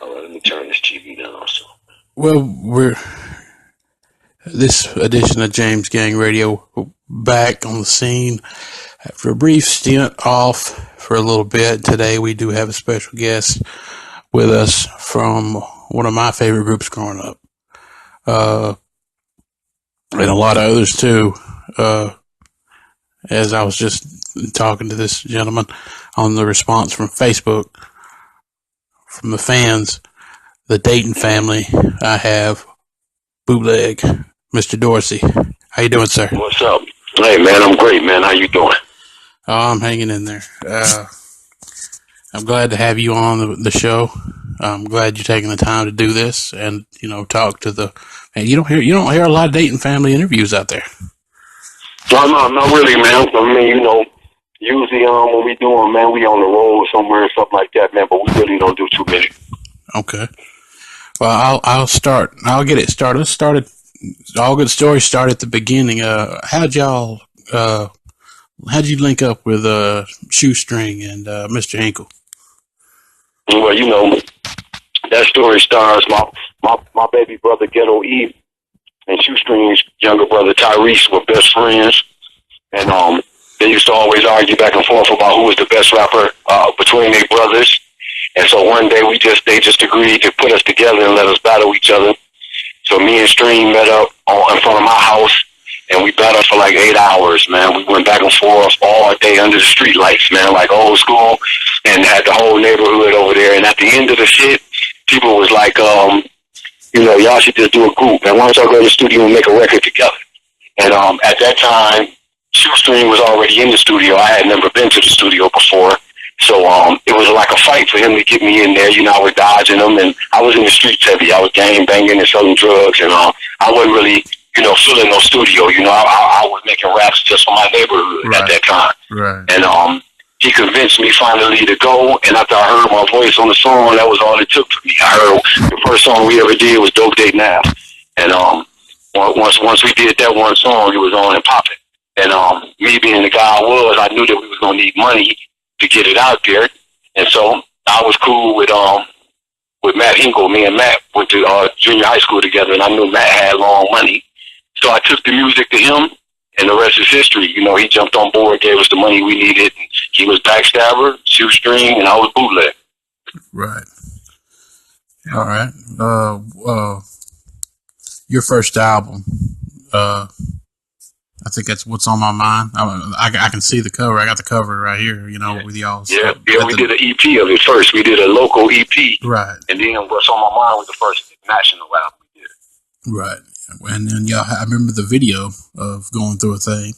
Let me turn this TV down also. Well, this edition of James Gang Radio back on the scene after a brief stint off for a little bit. Today we do have a special guest with us from one of my favorite groups growing up, and a lot of others too. As I was just talking to this gentleman on the response from Facebook from the fans, the Dayton family, I have Bootleg, Mr. Dorsey. How you doing, sir? What's up? Hey, man, I'm great, man. How you doing? Oh, I'm hanging in there. I'm glad to have you on the show. I'm glad you're taking the time to do this and, talk to the, man, you don't hear a lot of Dayton family interviews out there. No, not really, man. I mean, usually when we do them, man, we on the road somewhere or something like that, man, but we really don't do too many. Okay. Well, I'll get it started. All good stories start at the beginning. How'd you link up with Shoestring and Mr. Hinkle? Well, that story stars my baby brother Ghetto E and Shoestring's younger brother Tyrese were best friends, and they used to always argue back and forth about who was the best rapper between their brothers. And so one day they just agreed to put us together and let us battle each other. So me and Stream met up in front of my house, and we battled for like 8 hours, man. We went back and forth all day under the street lights, man, like old school, and had the whole neighborhood over there. And at the end of the shit, people was like, y'all should just do a group, man. Why don't y'all go to the studio and make a record together? And at that time, Shoestring was already in the studio. I had never been to the studio before. So it was like a fight for him to get me in there. I was dodging him, and I was in the streets heavy. I was gang banging and selling drugs, and I wasn't really, filling no studio. I was making raps just for my neighborhood at that time. Right. And he convinced me finally to go, and after I heard my voice on the song, that was all it took for me. I heard the first song we ever did was Dope Day Now. And once we did that one song, it was on and popping. And me being the guy I was, I knew that we was going to need money to get it out there. And so I was cool with Matt Hinkle. Me and Matt went to junior high school together, and I knew Matt had long money. So I took the music to him, and the rest is history. He jumped on board, gave us the money we needed. And he was Backstabber, Shoestring, and I was Bootleg. Right. All right. Your first album, I think that's What's on My mind. I can see the cover. I got the cover right here, with y'all. Yeah, we did an EP of it first. We did a local EP. Right. And then What's on My mind was the first national album we did. Right. And then, I remember the video of Going Through a Thing.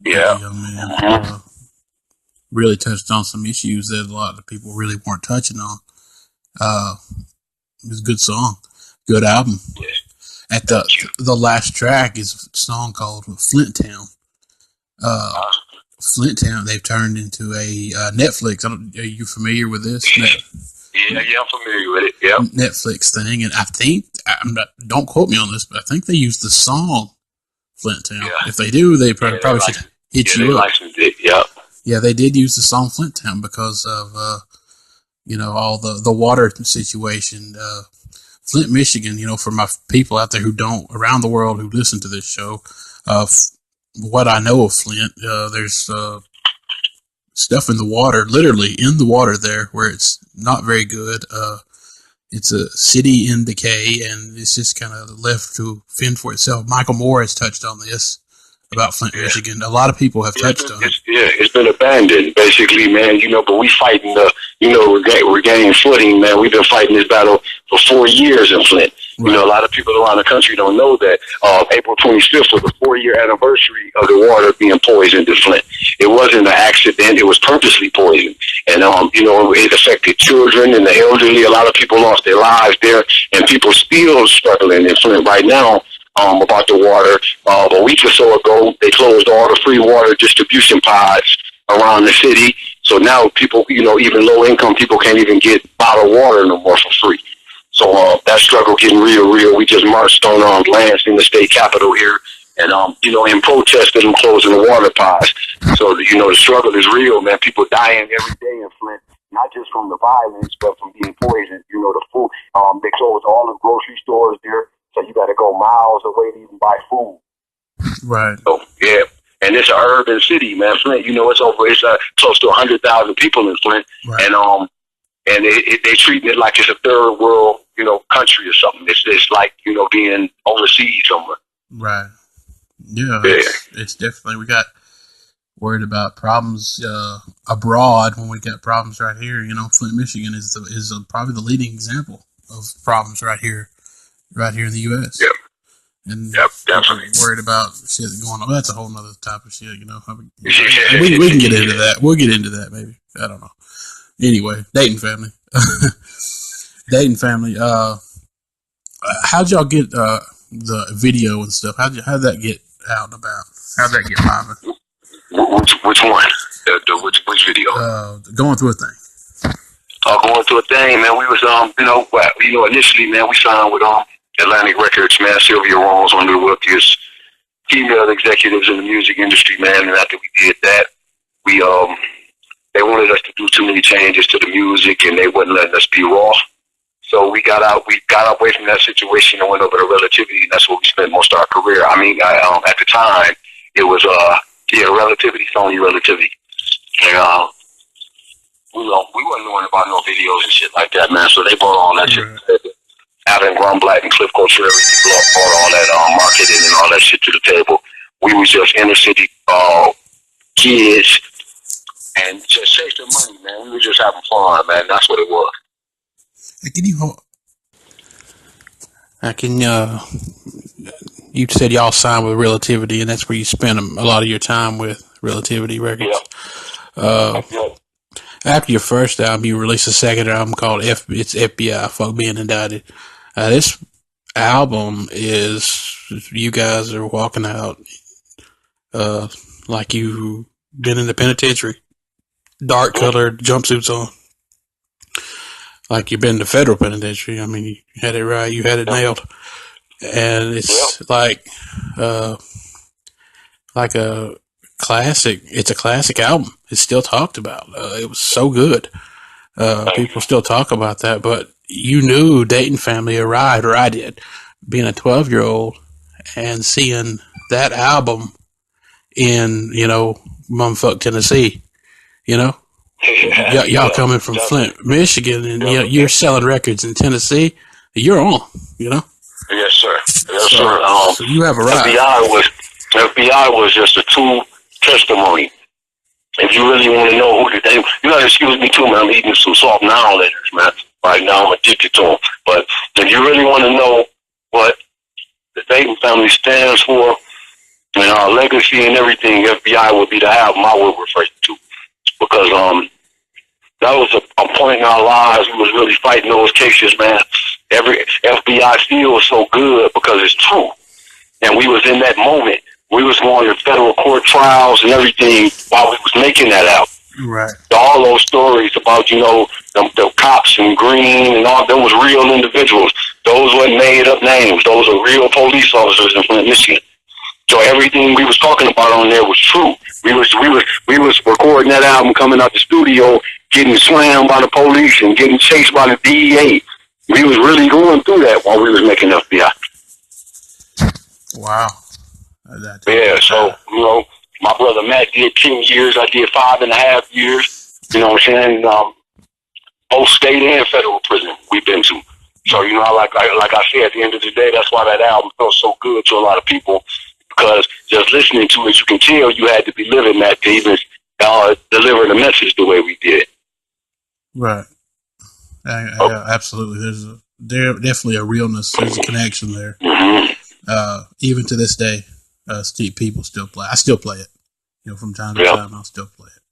Yeah. Man, really touched on some issues that a lot of people really weren't touching on. It was a good song. Good album. Yeah. At the last track is a song called Flint Town. Flint Town, they've turned into a Netflix. Are you familiar with this? Yeah, I'm familiar with it. Yeah. Netflix thing, and I think don't quote me on this, but I think they use the song Flint Town. Yeah. If they do, they probably should hit you up. It. Yeah. Yeah, they did use the song Flint Town because of all the water situation. Flint, Michigan, for my people out there around the world who listen to this show, what I know of Flint, there's stuff in the water, literally in the water there, where it's not very good. It's a city in decay, and it's just kind of left to fend for itself. Michael Moore has touched on this about Flint, Michigan. A lot of people have touched on it. It's been abandoned, basically, man, but we fighting we're gaining footing, man. We've been fighting this battle for 4 years in Flint. Right. A lot of people around the country don't know that April 25th was the 4-year anniversary of the water being poisoned in Flint. It wasn't an accident. It was purposely poisoned. And, it affected children and the elderly. A lot of people lost their lives there, and people still struggling in Flint right now about the water. A week or so ago, they closed all the free water distribution pods around the city. So now people, even low-income people can't even get bottled water no more for free. So that struggle getting real. We just marched on Lansing, the state capitol here, and, in protest of them closing the water pods. So, the struggle is real, man. People dying every day in Flint, not just from the violence, but from being poisoned. The food. They closed all the grocery stores there, so you got to go miles away to even buy food. Right. So yeah, and it's an urban city, man. Flint, it's close to 100,000 people in Flint, Right. And they treating it like it's a third world, country or something. It's like being overseas somewhere. Right. Yeah. It's definitely, we got worried about problems abroad when we got problems right here. Flint, Michigan is probably the leading example of problems right here in the U.S. Yep. And definitely worried about shit going on. That's a whole nother type of shit, we can get into that. We'll get into that maybe. I don't know. Anyway, Dayton family. How'd y'all get the video and stuff? How'd that get out and about? How'd that get popping? Which one? Which video? Going through a thing. Going through a thing, man. We was initially, man, we signed with Atlantic Records, man. Sylvia Rawls, one of the wealthiest female executives in the music industry, man. And after we did that, they wanted us to do too many changes to the music, and they wouldn't let us be raw. So we got away from that situation and went over to Relativity, and that's where we spent most of our career. I mean, at the time, it was Relativity, Sony Relativity, and we wasn't knowing about no videos and shit like that, man. So they brought all that shit. Alan Grumblatt and Cliff Cotrell brought all that marketing and all that shit to the table. We was just inner city kids and just chasing money, man. We were just having fun, man. That's what it was. You said y'all signed with Relativity, and that's where you spent a lot of your time with Relativity Records. Yep. After your first album, you released a second album called it's FBI, Fuck Being Indicted. This album is, you guys are walking out like you've been in the penitentiary. Dark colored jumpsuits on. Like you've been in the federal penitentiary. I mean, you had it right. You had it nailed. And it's like a classic. It's a classic album. It's still talked about. It was so good. People still talk about that, but you knew Dayton family arrived, or I did, being a 12-year-old and seeing that album in, bumfuck Tennessee, y'all coming from Flint, Michigan, and you're selling records in Tennessee. You're on, Yes, sir. Yes, sir. So you have a right. FBI was just a tool testimony. If you really want to know who the Dayton, you gotta excuse me too, man. I'm eating some salt and iron letters, man. Right now, I'm addicted to them. But if you really want to know what the Dayton family stands for and our legacy and everything, FBI would be the album I would refer to, because that was a point in our lives. We was really fighting those cases, man. Every FBI feels so good because it's true, and we was in that moment. We was going to federal court trials and everything while we was making that album. Right. All those stories about, the cops in green and all, them was real individuals. Those weren't made up names. Those are real police officers in Flint, Michigan. So everything we was talking about on there was true. We was recording that album, coming out the studio, getting slammed by the police and getting chased by the DEA. We was really going through that while we was making FBI. Wow. Yeah, so, my brother Matt did 10 years. I did 5.5 years. You know what I'm saying? Both state and federal prison we've been to. So, like I said, at the end of the day, that's why that album felt so good to a lot of people, because just listening to it, you can tell you had to be living that to even deliver the message the way we did. Right. Yeah, absolutely. There's definitely a realness. There's a connection there. Mm-hmm. Even to this day, people still play. I still play it. From time to time, I'll still play it.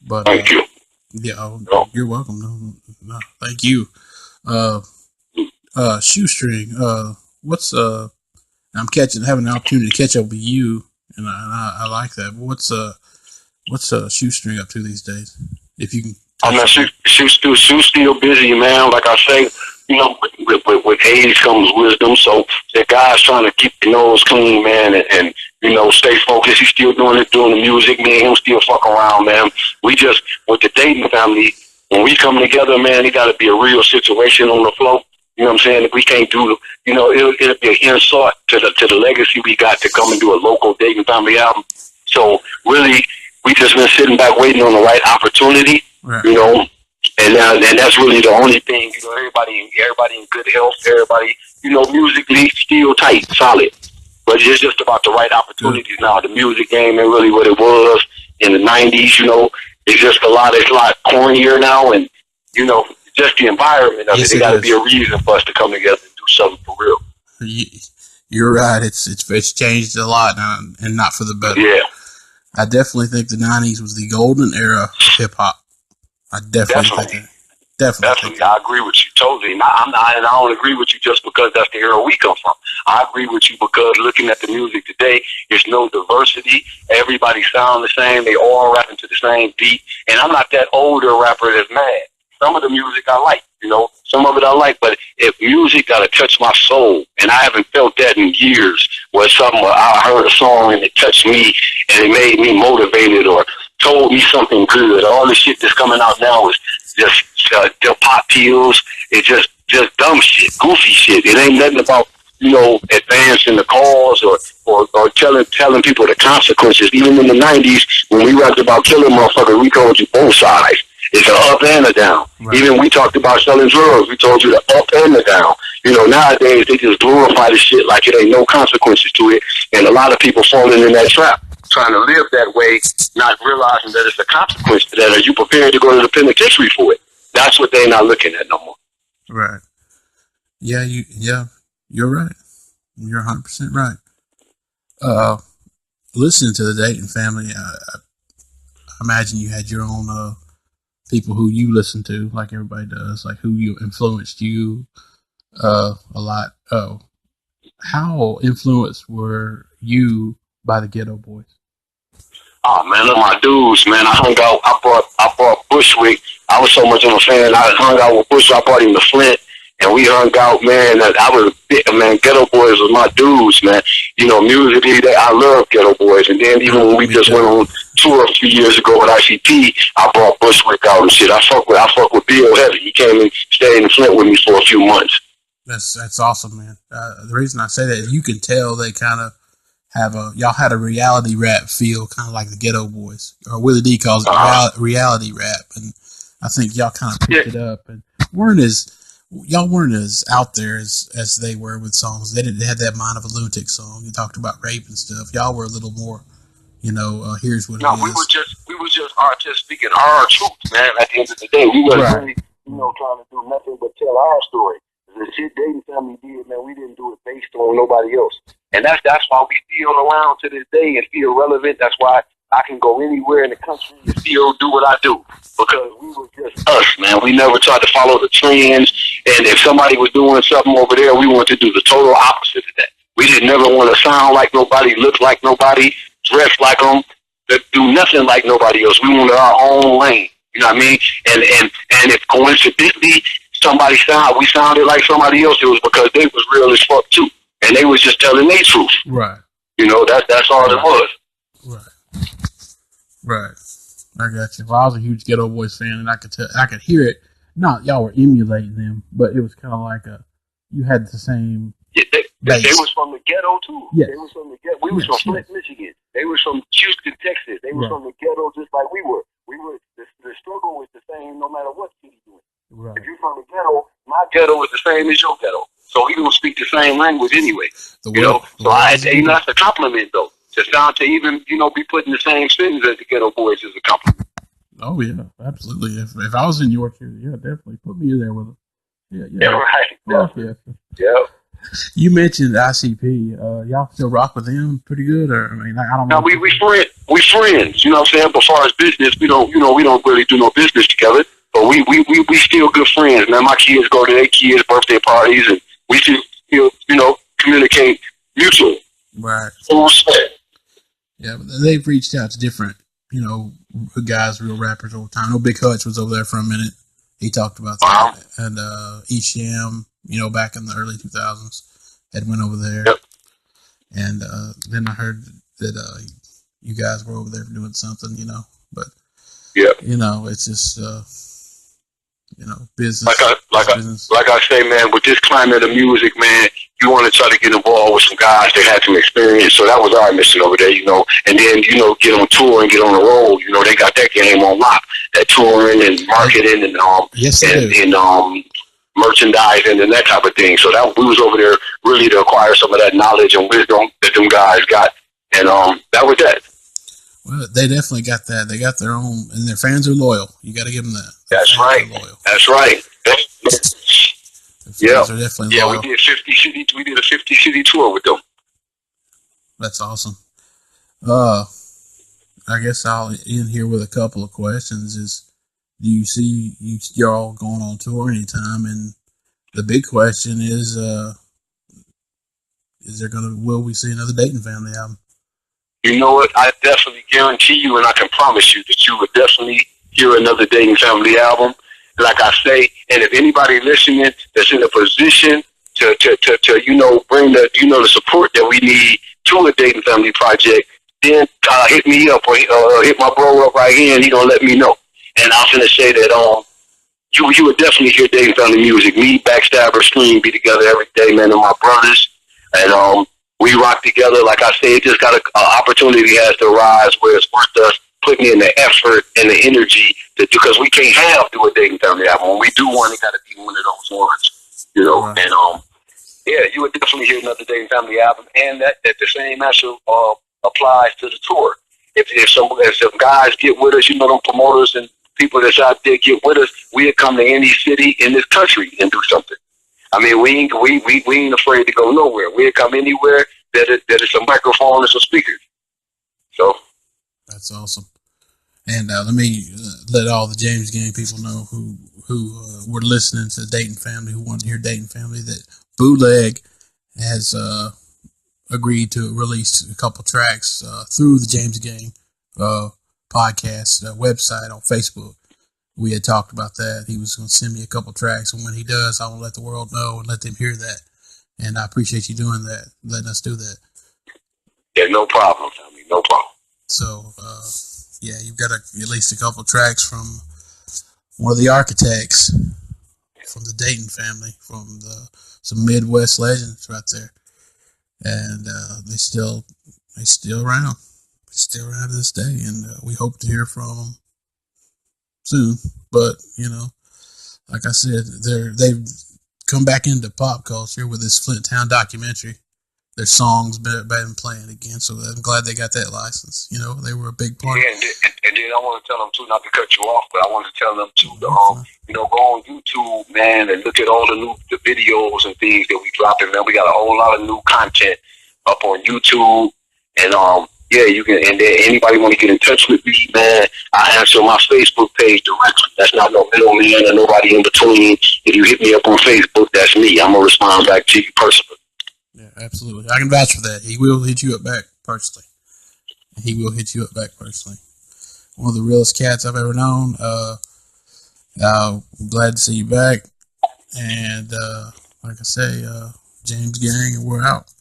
But thank you. Yeah, you're welcome. No, thank you. Shoestring. I'm having an opportunity to catch up with you, and I like that. What's Shoestring up to these days? If you can. She's still busy, man. Like I say, with age comes wisdom. So that guy's trying to keep your nose clean, man, and stay focused. He's still doing the music, man. He'll still fuck around, man. We just, with the Dayton family, when we come together, man, it got to be a real situation on the floor. You know what I'm saying? If we can't do, it'll be an insult to the legacy we got to come and do a local Dayton family album. So really, we just been sitting back waiting on the right opportunity, right. And that's really the only thing. Everybody in good health, everybody, musically still tight, solid. But it's just about the right opportunities now. The music game ain't really what it was in the '90s. It's just it's a lot cornier now, and just the environment of it. There got to be a reason for us to come together and do something for real. You're right. It's changed a lot now, and not for the better. Yeah. I definitely think the '90s was the golden era of hip hop. I definitely think that. Definitely. I agree with you totally. And I don't agree with you just because that's the era we come from. I agree with you because looking at the music today, there's no diversity. Everybody sounds the same. They all rapping to the same beat. And I'm not that older rapper that's mad. Some of the music I like, some of it I like, but if music got to touch my soul, and I haven't felt that in years, where I heard a song and it touched me and it made me motivated or told me something good. All the shit that's coming out now is just pop pills. It's just dumb shit, goofy shit. It ain't nothing about advancing the cause or telling people the consequences. Even in the '90s, when we rapped about killing motherfuckers, we told you both sides. It's an up and a down. Right. Even we talked about selling drugs, we told you the up and the down. Nowadays they just glorify the shit like it ain't no consequences to it, and a lot of people falling in that trap, trying to live that way, not realizing that it's a consequence to that. Are you prepared to go to the penitentiary for it? That's what they're not looking at no more. Right. Yeah, you're right. You're 100% right. Listening to the Dayton family, I imagine you had your own people who you listen to, like everybody does, like who you influenced you a lot. How influenced were you by the Ghetto Boys? Oh man, they're my dudes, man. I hung out. I brought Bushwick. I was so much of a fan. I hung out with Bush. I brought him to Flint, and we hung out, man. Ghetto Boys was my dudes, man. Musically, I love Ghetto Boys. And then even when we just went on tour a few years ago with ICP, I brought Bushwick out and shit. I fuck with Bill heavy. He came and stayed in Flint with me for a few months. That's awesome, man. The reason I say that is you can tell they kind of y'all had a reality rap feel, kind of like the Ghetto Boys, or Willie D calls it reality rap, and I think y'all kind of picked it up and y'all weren't as out there as they were with songs. They had that Mind of a Lunatic song. You talked about rape and stuff. Y'all were a little more, here's what it is. We were just speaking our truth, man. At the end of the day, we wasn't really, trying to do nothing but tell our story. The shit Dayton family did, man, we didn't do it based on nobody else. And that's why we still around to this day and feel relevant. That's why I can go anywhere in the country and still do what I do. Because we were just us, man. We never tried to follow the trends. And if somebody was doing something over there, we wanted to do the total opposite of that. We didn't never want to sound like nobody, look like nobody, dress like them, do nothing like nobody else. We wanted our own lane. You know what I mean? And if coincidentally we sounded like somebody else, it was because they was real as fuck too. And they was just telling their truth. Right. That's all it was. Right. I got you. Well, I was a huge Ghetto Boys fan, and I could hear it. Not y'all were emulating them, but it was kind of like you had the same. Yeah, they was from the ghetto too. Yes. They was from the ghetto. We was from Flint, Michigan. They was from Houston, Texas. They was from the ghetto just like we were. The struggle was the same no matter what city you were. Right. If you're from the ghetto, my ghetto is the same as your ghetto. So we don't speak the same language anyway. So that's a compliment though. To even be put in the same sentence as the Ghetto Boys is a compliment. Oh yeah, absolutely. If I was in York, definitely put me in there with them. Yeah, right. Yeah. You mentioned ICP. Y'all still rock with them pretty good, or I don't know. No, we friends. You know what I'm saying? But as far as business, we don't really do no business together. But we still good friends, man. My kids go to their kids' birthday parties, and we still communicate mutually. Right. Full respect. Yeah, but they've reached out to different, guys, real rappers over time. I know Big Hutch was over there for a minute. He talked about that. And Esham, back in the early 2000s, had went over there. Yep. And then I heard that you guys were over there doing something, but, yeah, it's just, business. Like I say, man, with this climate of music, man, you want to try to get involved with some guys that had some experience. So that was our mission over there, and then, get on tour and get on the road. They got that game on lock, that touring and marketing and, yes, and merchandising and that type of thing. So that we was over there really to acquire some of that knowledge and wisdom that them guys got. And, that was that. Well, they definitely got that. They got their own, and their fans are loyal. You got to give them that. That's right. That's right. Yeah, are definitely loyal. We did 50 city. We did a 50 city tour with them. That's awesome. I guess I'll end here with a couple of questions. Do you see y'all going on tour anytime? And the big question is will we see another Dayton Family album? You know what? I definitely guarantee you, and I can promise you that you would definitely hear another Dayton Family album. Like I say, and if anybody listening that's in a position to bring the support that we need to a Dayton Family project, then hit me up or hit my bro up right here, and he gonna let me know. And I'm gonna say that you would definitely hear Dayton Family music. Me, Backstabber, Stream be together every day, man, and my brothers, and we rock together. Like I say, it just got an opportunity has to arise where it's worth us putting in the effort and the energy because we can't do a Dayton Family album. When we do one, it got to be one of those ones, Right. And you would definitely hear another Dayton Family album, and that the same answer applies to the tour. If some guys get with us, them promoters and people that's out there get with us, we'll come to any city in this country and do something. I mean, we ain't afraid to go nowhere. We'll come anywhere that is a microphone and some speakers. So that's awesome. And let me let all the James Gang people know who were listening to Dayton Family, who want to hear Dayton Family, that Bootleg has agreed to release a couple tracks through the James Gang podcast website on Facebook. We had talked about that. He was going to send me a couple tracks, and when he does, I will let the world know and let them hear that. And I appreciate you doing that, letting us do that. Yeah, no problem, Tommy. No problem. So, you've got at least a couple tracks from one of the architects from the Dayton Family, from some Midwest legends right there, and they still around. They're still around to this day, and we hope to hear from them soon. But like I said, they've come back into pop culture with this Flint Town documentary. Their songs been playing again, so I'm glad they got that license. They were a big part. Yeah, and then I want to tell them too, not to cut you off, but I want to tell them too, go on YouTube, man, and look at all the videos and things that we dropping, man. We got a whole lot of new content up on YouTube, and you can. And then anybody want to get in touch with me, man, I answer my Facebook page directly. That's not no middleman or nobody in between. If you hit me up on Facebook, that's me. I'm gonna respond back to you personally. Yeah, absolutely. I can vouch for that. He will hit you up back personally. One of the realest cats I've ever known. I'm glad to see you back. And like I say, James Gang, and we're out.